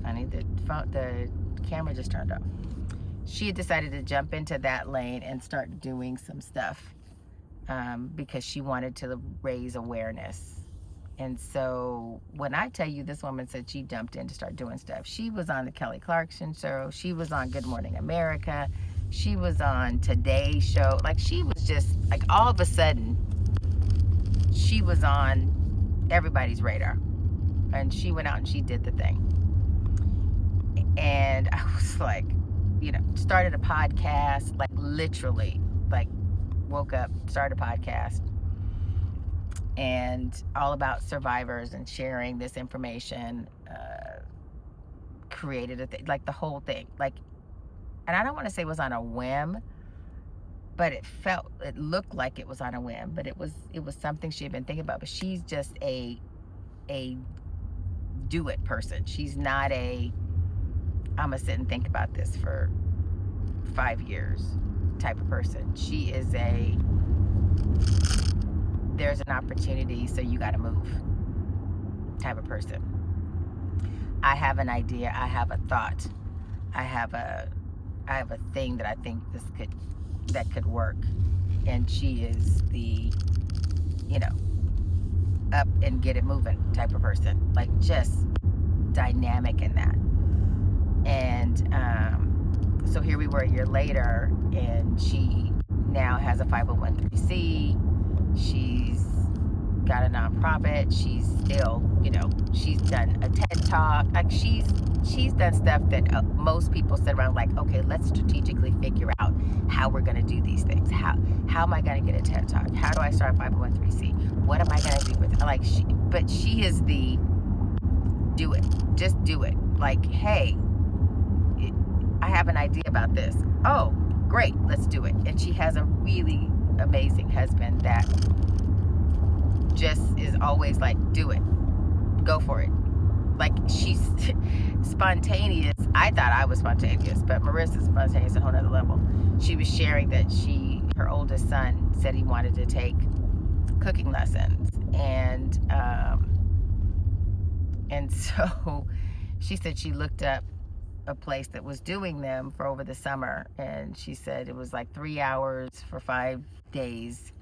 funny. The camera just turned off. She had decided to jump into that lane and start doing some stuff because she wanted to raise awareness. And so when I tell you this woman said she jumped in to start doing stuff, she was on the Kelly Clarkson show. She was on Good Morning America. She was on Today's show. Like, she was just, like, all of a sudden, she was on everybody's radar. And she went out and she did the thing. And I was like, started a podcast, like, literally, like, woke up, started a podcast, and all about survivors and sharing this information, created a thing, like, the whole thing, like, and I don't want to say it was on a whim, but it looked like it was on a whim, but it was something she had been thinking about. But she's just a do it person. She's not a I'm gonna sit and think about this for 5 years type of person. She is there's an opportunity, so you got to move type of person. I have an idea, I have a thought, I have a thing that I think that could work, and she is the up and get it moving type of person, like, just dynamic in that. And so here we were a year later, and she now has a 501c. She's got a nonprofit. She's still, she's done a TED Talk. Like, she's done stuff that most people sit around like, okay, let's strategically figure out how we're going to do these things. How am I going to get a TED Talk? How do I start a 501c? What am I going to do with it? Like, but she is the do it. Just do it. Like, hey, I have an idea about this. Oh, great, let's do it. And she has a really amazing husband that just is always like, do it, go for it. Like, she's spontaneous. I thought I was spontaneous, but Marissa's spontaneous at a whole nother level. She was sharing that her oldest son said he wanted to take cooking lessons, and so she said she looked up a place that was doing them for over the summer, and she said it was like 3 hours for 5 days,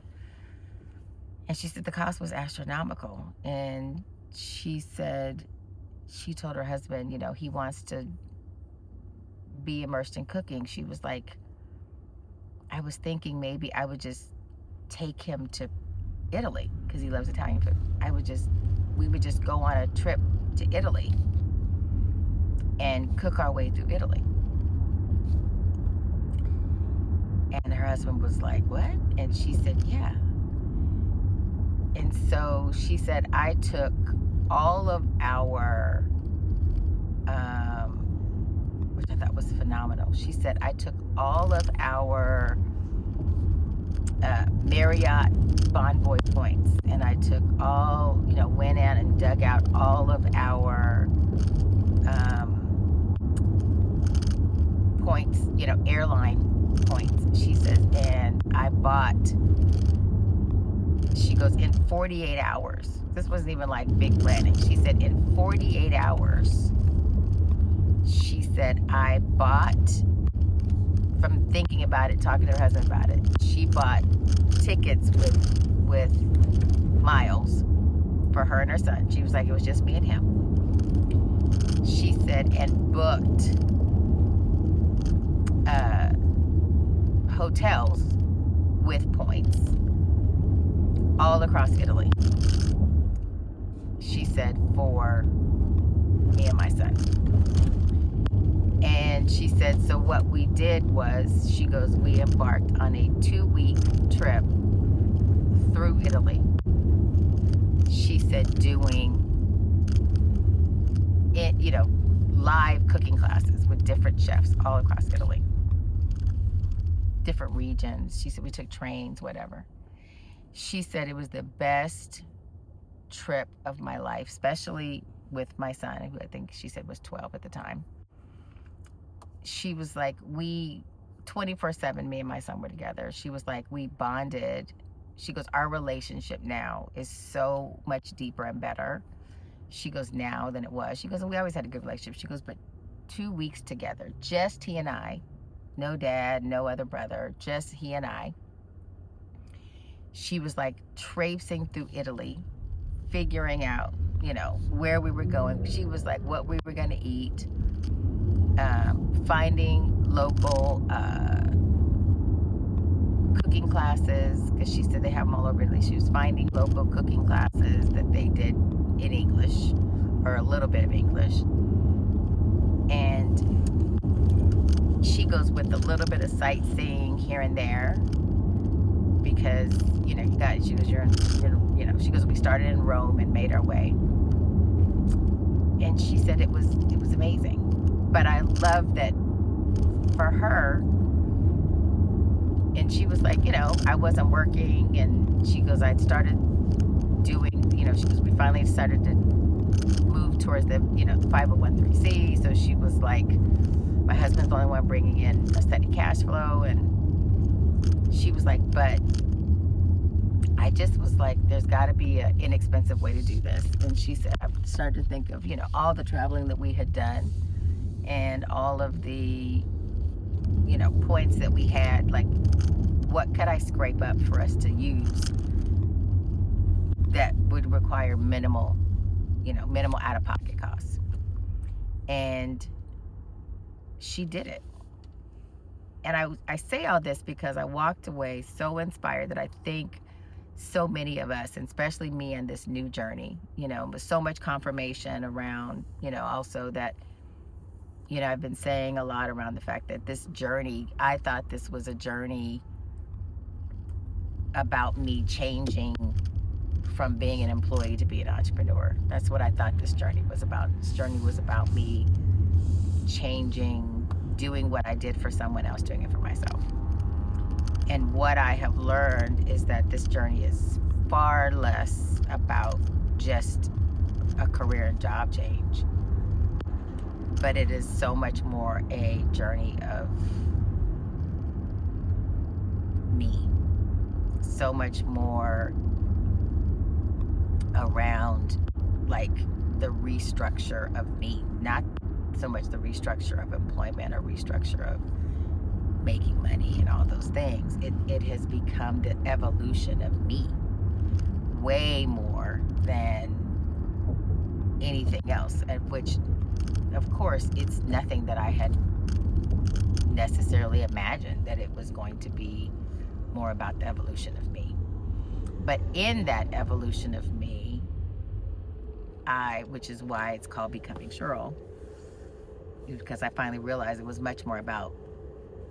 and she said the cost was astronomical. And she said she told her husband, he wants to be immersed in cooking. She was like, I was thinking maybe I would just take him to Italy because he loves Italian food. We would just go on a trip to Italy and cook our way through Italy. And her husband was like, what? And she said, yeah. And so she said, I took all of our, which I thought was phenomenal. She said, I took all of our Marriott Bonvoy points, and I took all, went out and dug out all of our points, airline points. She says, and I bought, she goes, in 48 hours. This wasn't even like big planning. She said, in 48 hours, she said, I bought, from thinking about it, talking to her husband about it, she bought tickets with miles for her and her son. She was like, it was just me and him. She said, and booked hotels with points all across Italy. She said, for me and my son. And she said, so what we did was, she goes, we embarked on a 2-week trip through Italy. She said, doing it, live cooking classes with different chefs all across Italy, different regions. She said, we took trains, whatever. She said it was the best trip of my life, especially with my son, who I think she said was 12 at the time. She was like, we 24/7, me and my son were together. She was like, we bonded. She goes, our relationship now is so much deeper and better. She goes, now than it was. She goes, and we always had a good relationship. She goes, but 2 weeks together, just he and I, no dad, no other brother, just he and I. She was like traipsing through Italy, figuring out, where we were going. She was like, what we were going to eat, finding local cooking classes, because she said they have them all over Italy. She was finding local cooking classes that they did in English, or a little bit of English. And she goes with a little bit of sightseeing here and there, because she goes, she goes, we started in Rome and made our way, and she said it was amazing. But I love that for her. And she was like, I wasn't working, and she goes, I'd started doing, she goes, we finally started to move towards the 501(c). So she was like, my husband's the only one bringing in a steady cash flow, and she was like, but I just was like, there's got to be an inexpensive way to do this. And she said, I started to think of, all the traveling that we had done, and all of the, points that we had, like, what could I scrape up for us to use that would require minimal out-of-pocket costs. And she did it. And I say all this because I walked away so inspired that I think so many of us, and especially me in this new journey, with so much confirmation around, also that, I've been saying a lot around the fact that this journey, I thought this was a journey about me changing from being an employee to be an entrepreneur. That's what I thought this journey was about. This journey was about me changing, doing what I did for someone else, doing it for myself. And what I have learned is that this journey is far less about just a career and job change, but it is so much more a journey of me. So much more around, like, the restructure of me, not so much the restructure of employment or restructure of making money and all those things. It has become the evolution of me way more than anything else, and which, of course, it's nothing that I had necessarily imagined that it was going to be more about the evolution of me. But in that evolution of me, which is why it's called Becoming Cheryl, because I finally realized it was much more about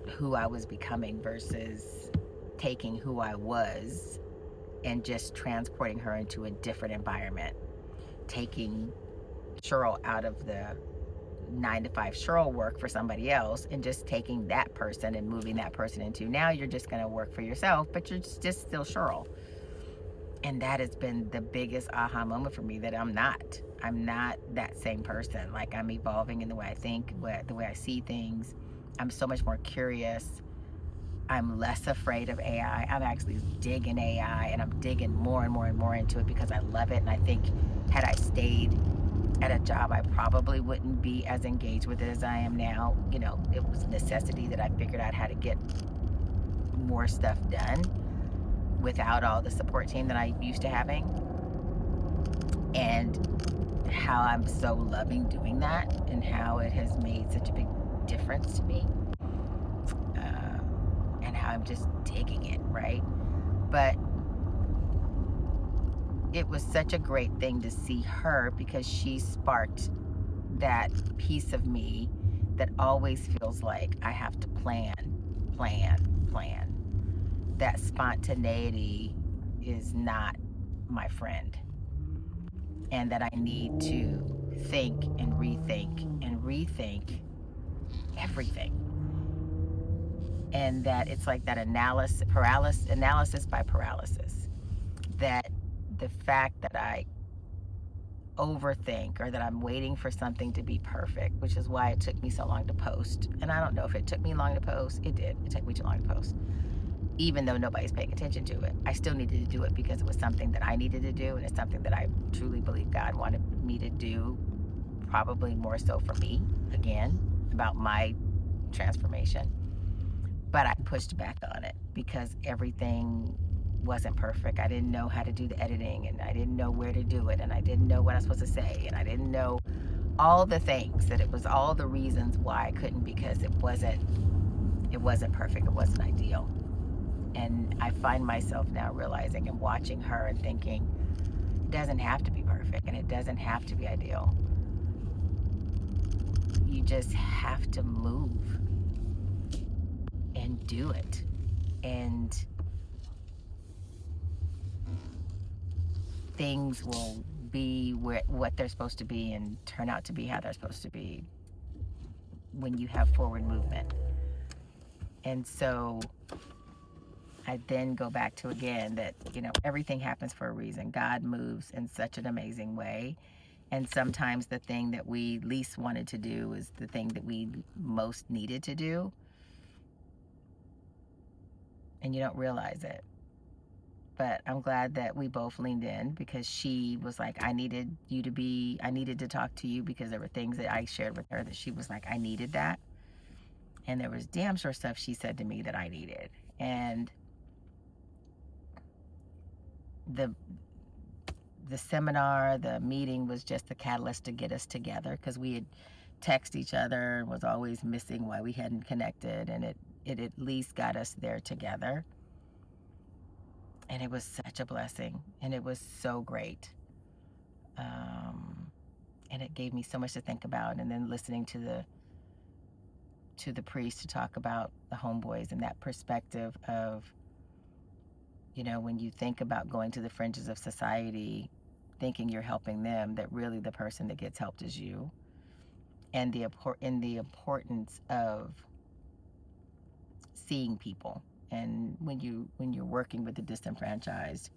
who I was becoming versus taking who I was and just transporting her into a different environment, taking Cheryl out of the 9-to-5 Cheryl work for somebody else, and just taking that person and moving that person into, now you're just going to work for yourself, but you're just still Cheryl. And that has been the biggest aha moment for me, that I'm not that same person. Like, I'm evolving in the way I think, the way I see things. I'm so much more curious. I'm less afraid of AI. I'm actually digging AI, and I'm digging more and more and more into it because I love it. And I think had I stayed at a job, I probably wouldn't be as engaged with it as I am now. It was a necessity that I figured out how to get more stuff done without all the support team that I used to having, and how I'm so loving doing that, and how it has made such a big difference to me, and how I'm just digging it, right? But it was such a great thing to see her, because she sparked that piece of me that always feels like I have to plan. That spontaneity is not my friend, and that I need to think and rethink everything, and that it's like that analysis by paralysis, that the fact that I overthink, or that I'm waiting for something to be perfect, which is why it took me so long to post. And I don't know if it took me long to post. It did. It took me too long to post. even though nobody's paying attention to it. I still needed to do it because it was something that I needed to do, and it's something that I truly believe God wanted me to do, probably more so for me, again, about my transformation. But I pushed back on it because everything wasn't perfect. I didn't know how to do the editing, and I didn't know where to do it, and I didn't know what I was supposed to say, and I didn't know all the things, that it was all the reasons why I couldn't, because it wasn't perfect, it wasn't ideal. And I find myself now realizing and watching her and thinking, it doesn't have to be perfect and it doesn't have to be ideal. You just have to move and do it. And things will be what they're supposed to be and turn out to be how they're supposed to be when you have forward movement. And so I then go back to, again, that, everything happens for a reason. God moves in such an amazing way. And sometimes the thing that we least wanted to do is the thing that we most needed to do. And you don't realize it. But I'm glad that we both leaned in, because she was like, I needed to talk to you, because there were things that I shared with her that she was like, I needed that. And there was damn sure stuff she said to me that I needed. And the seminar, the meeting was just the catalyst to get us together, because we had texted each other and was always missing why we hadn't connected, and it at least got us there together. And it was such a blessing, and it was so great. And it gave me so much to think about. And then listening to the priest to talk about the homeboys and that perspective of, when you think about going to the fringes of society, thinking you're helping them, that really the person that gets helped is you. And the importance of seeing people. And when you're working with the disenfranchised,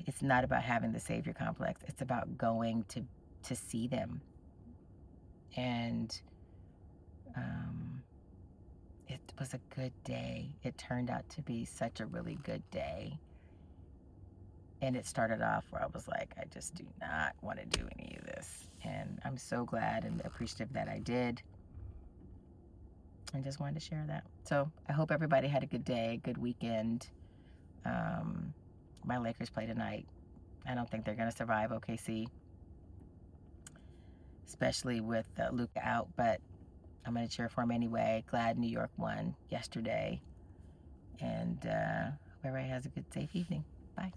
it's not about having the savior complex. It's about going to see them. And it was a good day. It turned out to be such a really good day. And it started off where I was like, I just do not want to do any of this. And I'm so glad and appreciative that I did. I just wanted to share that. So I hope everybody had a good day, good weekend. My Lakers play tonight. I don't think they're going to survive OKC, especially with Luka out, but I'm going to cheer for him anyway. Glad New York won yesterday. And hope everybody has a good, safe evening. Bye.